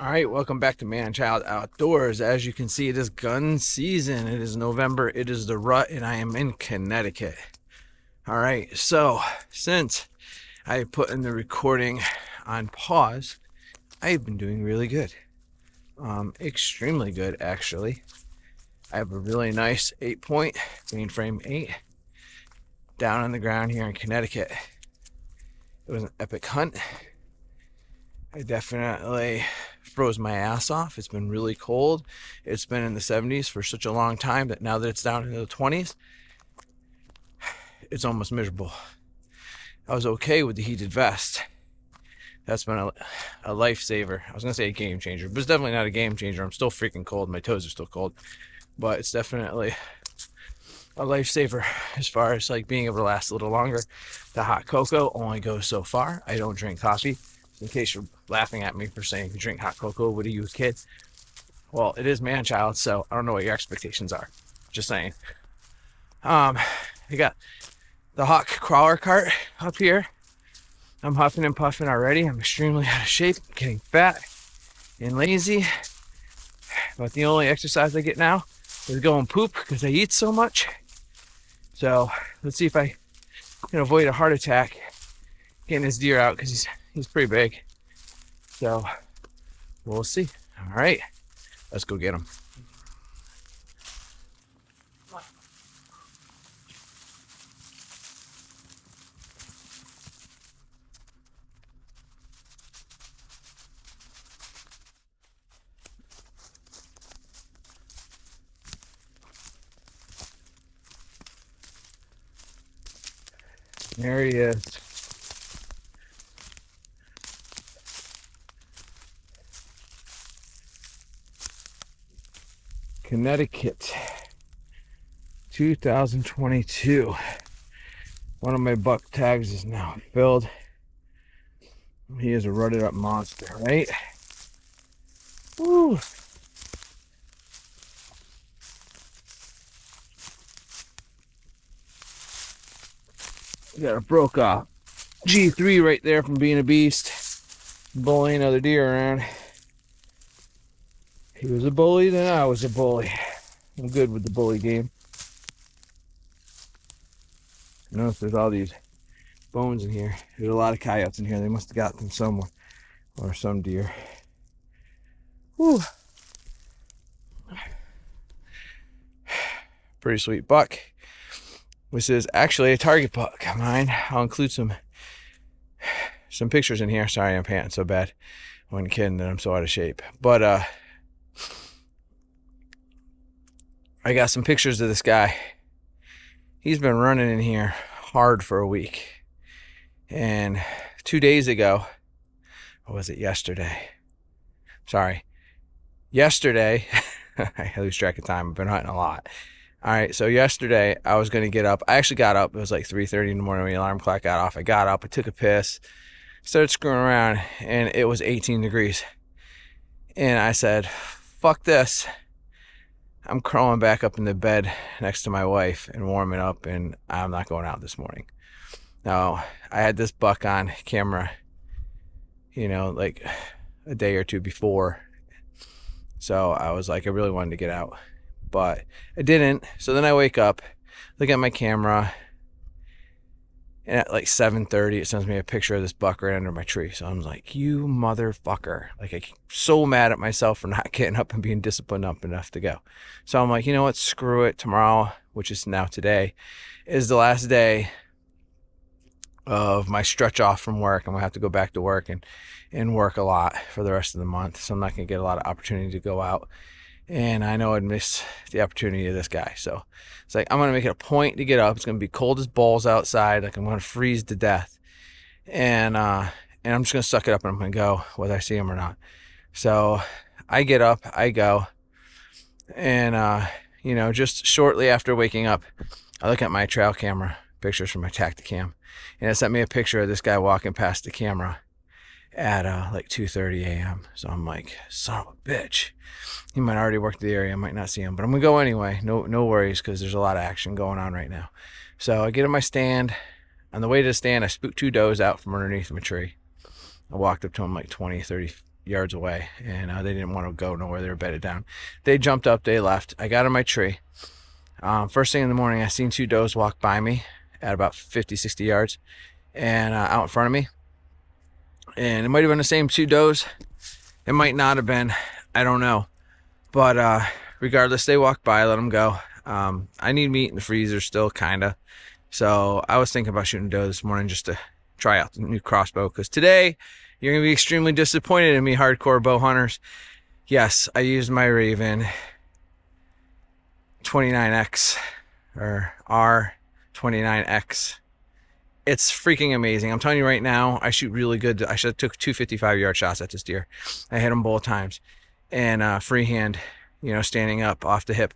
All right, welcome back to Man Child Outdoors. As you can see, it is gun season. It is November. It is the rut, and I am in Connecticut. All right, so since I put in the recording on pause, I've been doing really good. Extremely good, actually. I have a really nice 8-point mainframe 8 down on the ground here in Connecticut. It was an epic hunt. I definitely froze my ass off. It's been really cold. It's been in the 70s for such a long time that now that it's down into the 20s, it's almost miserable. I was okay with the heated vest. That's been a lifesaver. I was gonna say a game changer, but it's definitely not a game changer. I'm still freaking cold. My toes are still cold, but it's definitely a lifesaver as far as like being able to last a little longer. The hot cocoa only goes so far. I don't drink coffee. In case you're laughing at me for saying you drink hot cocoa, what are you, a kid? Well, it is Man Child, so I don't know what your expectations are. Just saying. You got the hawk crawler cart up here. I'm huffing and puffing already. I'm extremely out of shape, getting fat and lazy. But the only exercise I get now is going poop because I eat so much. So let's see if I can avoid a heart attack getting this deer out because he's pretty big. So we'll see. All right, let's go get him. There he is. Connecticut, 2022. One of my buck tags is now filled. He is a rutted up monster, right? Woo. Got a broke off G3 right there from being a beast, bullying other deer around. He was a bully, then I was a bully. I'm good with the bully game. Notice there's all these bones in here. There's a lot of coyotes in here. They must have got them somewhere, or some deer. Whew. Pretty sweet buck. This is actually a target buck of mine. I'll include some pictures in here. Sorry, I'm panting so bad. I wasn't kidding that I'm so out of shape. But I got some pictures of this guy. He's been running in here hard for a week. And 2 days ago, or was it yesterday? Sorry. Yesterday, I lose track of time. I've been hunting a lot. All right, so yesterday I was going to get up. I actually got up. It was like 3:30 in the morning when the alarm clock got off. I got up. I took a piss. Started screwing around, and it was 18 degrees. And I said, fuck this. I'm crawling back up in the bed next to my wife and warming up, and I'm not going out this morning. Now, I had this buck on camera, you know, like a day or two before. So I was like, I really wanted to get out, but I didn't. So then I wake up, look at my camera, and at like 7:30, it sends me a picture of this buck right under my tree. So I'm like, you motherfucker. Like, I'm so mad at myself for not getting up and being disciplined up enough to go. So I'm like, you know what? Screw it. Tomorrow, which is now today, is the last day of my stretch off from work. I'm going to have to go back to work and work a lot for the rest of the month. So I'm not going to get a lot of opportunity to go out. And I know I'd miss the opportunity of this guy. So it's like, I'm going to make it a point to get up. It's going to be cold as balls outside. Like, I'm going to freeze to death. And I'm just going to suck it up and I'm going to go whether I see him or not. So I get up, I go. And, you know, just shortly after waking up, I look at my trail camera pictures from my tactacam. And it sent me a picture of this guy walking past the camera at like 2:30 a.m. So I'm like, son of a bitch. He might already work the area. I might not see him, but I'm gonna go anyway. No worries, because there's a lot of action going on right now. So I get in my stand. On the way to the stand, I spooked 2 does out from underneath my tree. I walked up to them like 20, 30 yards away, and they didn't want to go nowhere. They were bedded down. They jumped up, they left. I got in my tree. First thing in the morning, I seen 2 does walk by me at about 50, 60 yards and out in front of me. And it might have been the same 2 does. It might not have been. I don't know. But regardless, they walked by, let them go. I need meat in the freezer still, kind of. So I was thinking about shooting doe this morning just to try out the new crossbow, because today you're going to be extremely disappointed in me, hardcore bow hunters. Yes, I used my Ravin 29X or R29X. It's freaking amazing. I'm telling you right now, I shoot really good. I should have took 2 55-yard shots at this deer. I hit him both times. And freehand, you know, standing up off the hip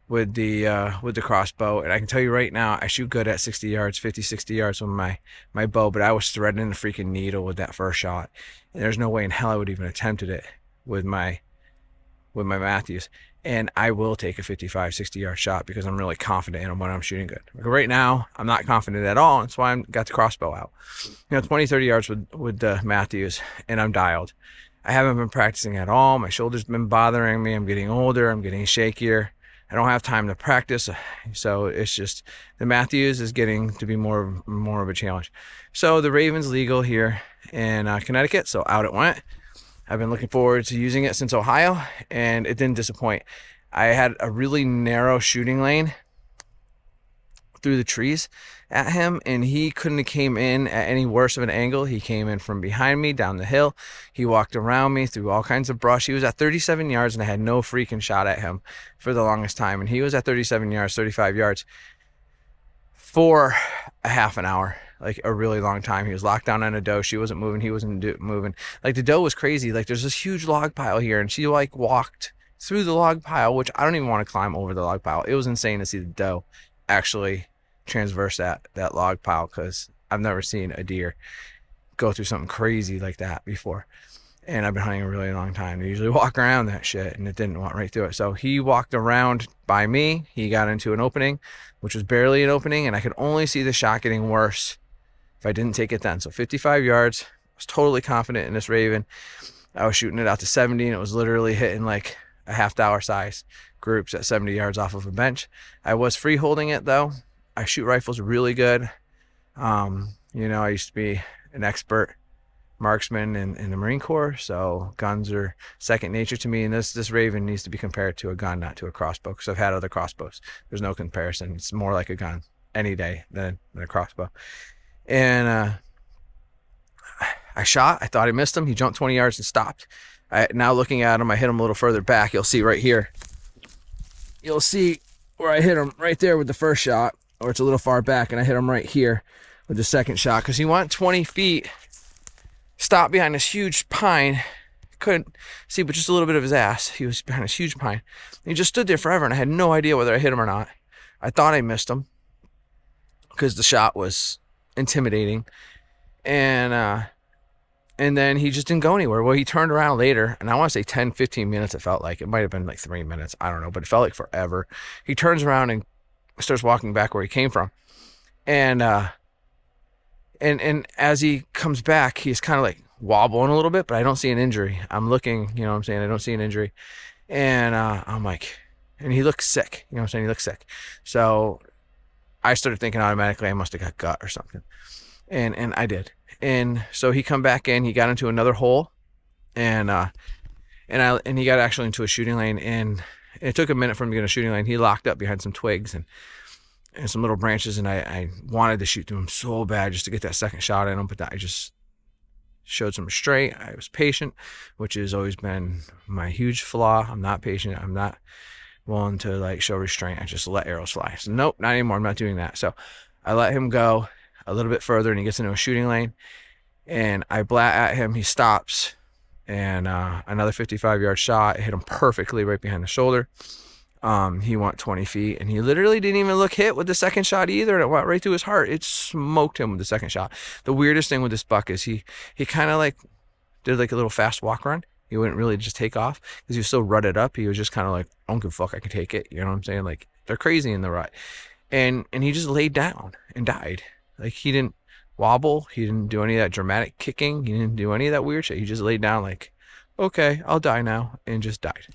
with the crossbow. And I can tell you right now, I shoot good at 60 yards, 50, 60 yards with my bow, but I was threading the freaking needle with that first shot. And there's no way in hell I would even attempted it with my Matthews. And I will take a 55, 60-yard shot because I'm really confident in when I'm shooting good. Right now, I'm not confident at all. That's why I got the crossbow out. You know, 20, 30 yards with the Matthews, and I'm dialed. I haven't been practicing at all. My shoulder's been bothering me. I'm getting older. I'm getting shakier. I don't have time to practice. So it's just the Matthews is getting to be more of a challenge. So the Ravin's legal here in Connecticut. So out it went. I've been looking forward to using it since Ohio, and it didn't disappoint. I had a really narrow shooting lane through the trees at him, and he couldn't have came in at any worse of an angle. He came in from behind me down the hill. He walked around me through all kinds of brush. He was at 37 yards, and I had no freaking shot at him for the longest time. And he was at 37 yards, 35 yards for a half an hour. Like a really long time. He was locked down on a doe. She wasn't moving. He wasn't moving. Like the doe was crazy. Like there's this huge log pile here, and she like walked through the log pile, which I don't even want to climb over the log pile. It was insane to see the doe actually transverse that log pile, because I've never seen a deer go through something crazy like that before. And I've been hunting a really long time. They usually walk around that shit, and it didn't walk right through it. So he walked around by me. He got into an opening, which was barely an opening, and I could only see the shot getting worse if I didn't take it then. So 55 yards, I was totally confident in this Ravin. I was shooting it out to 70, and it was literally hitting like a half-dollar size groups at 70 yards off of a bench. I was free holding it though. I shoot rifles really good. You know, I used to be an expert marksman in the Marine Corps, so guns are second nature to me, and this Ravin needs to be compared to a gun, not to a crossbow, because I've had other crossbows. There's no comparison. It's more like a gun any day than a crossbow. And I shot. I thought I missed him. He jumped 20 yards and stopped. Now looking at him, I hit him a little further back. You'll see right here. You'll see where I hit him right there with the first shot, or it's a little far back, and I hit him right here with the second shot, because he went 20 feet, stopped behind this huge pine. Couldn't see but just a little bit of his ass. He was behind this huge pine. He just stood there forever, and I had no idea whether I hit him or not. I thought I missed him because the shot was intimidating, and then he just didn't go anywhere. Well, he turned around later, and I want to say 10-15 minutes. It felt like it might have been like 3 minutes, I don't know, but it felt like forever. He turns around and starts walking back where he came from, and as he comes back, he's kind of like wobbling a little bit, but I don't see an injury. I'm looking, you know what I'm saying, I don't see an injury, and I'm like, and he looks sick, you know what I'm saying, he looks sick. So I started thinking automatically I must have got gut or something, and I did. And so he come back in, he got into another hole, and he got actually into a shooting lane, and it took a minute for him to get in a shooting lane. He locked up behind some twigs and some little branches, and I wanted to shoot through him so bad just to get that second shot in him, but I just showed some restraint. I was patient, which has always been my huge flaw. I'm not patient. I'm not willing to like show restraint. I just let arrows fly. So nope, not anymore. I'm not doing that. So I let him go a little bit further, and he gets into a shooting lane, and I blat at him. He stops, and another 55-yard shot. It hit him perfectly right behind the shoulder. He went 20 feet, and he literally didn't even look hit with the second shot either, and it went right through his heart. It smoked him with the second shot. The weirdest thing with this buck is he kind of like did like a little fast walk run. He wouldn't really just take off because he was so rutted up. He was just kind of like, I don't give a fuck, I can take it. You know what I'm saying? Like, they're crazy in the rut. And he just laid down and died. Like, he didn't wobble. He didn't do any of that dramatic kicking. He didn't do any of that weird shit. He just laid down like okay, I'll die now, and just died.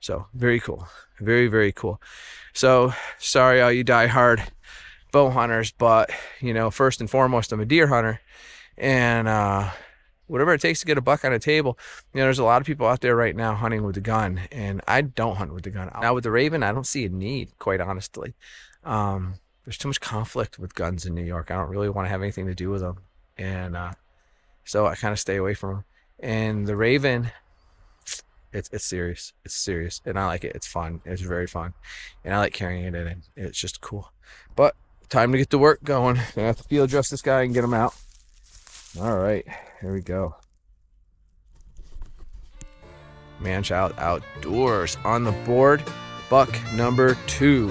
So very cool. Very, very cool. So sorry all you die-hard bow hunters, but first and foremost, I'm a deer hunter, and whatever it takes to get a buck on a table. There's a lot of people out there right now hunting with a gun, and I don't hunt with the gun. Now with the Ravin, I don't see a need, quite honestly. There's too much conflict with guns in New York. I don't really want to have anything to do with them, and so I kind of stay away from them. And the Ravin, it's serious. It's serious, and I like it. It's fun. It's very fun, and I like carrying it in. It's just cool. But time to get the work going. Gonna have to field dress this guy and get him out. All right, here we go. Man child outdoors on the board. Buck number 2.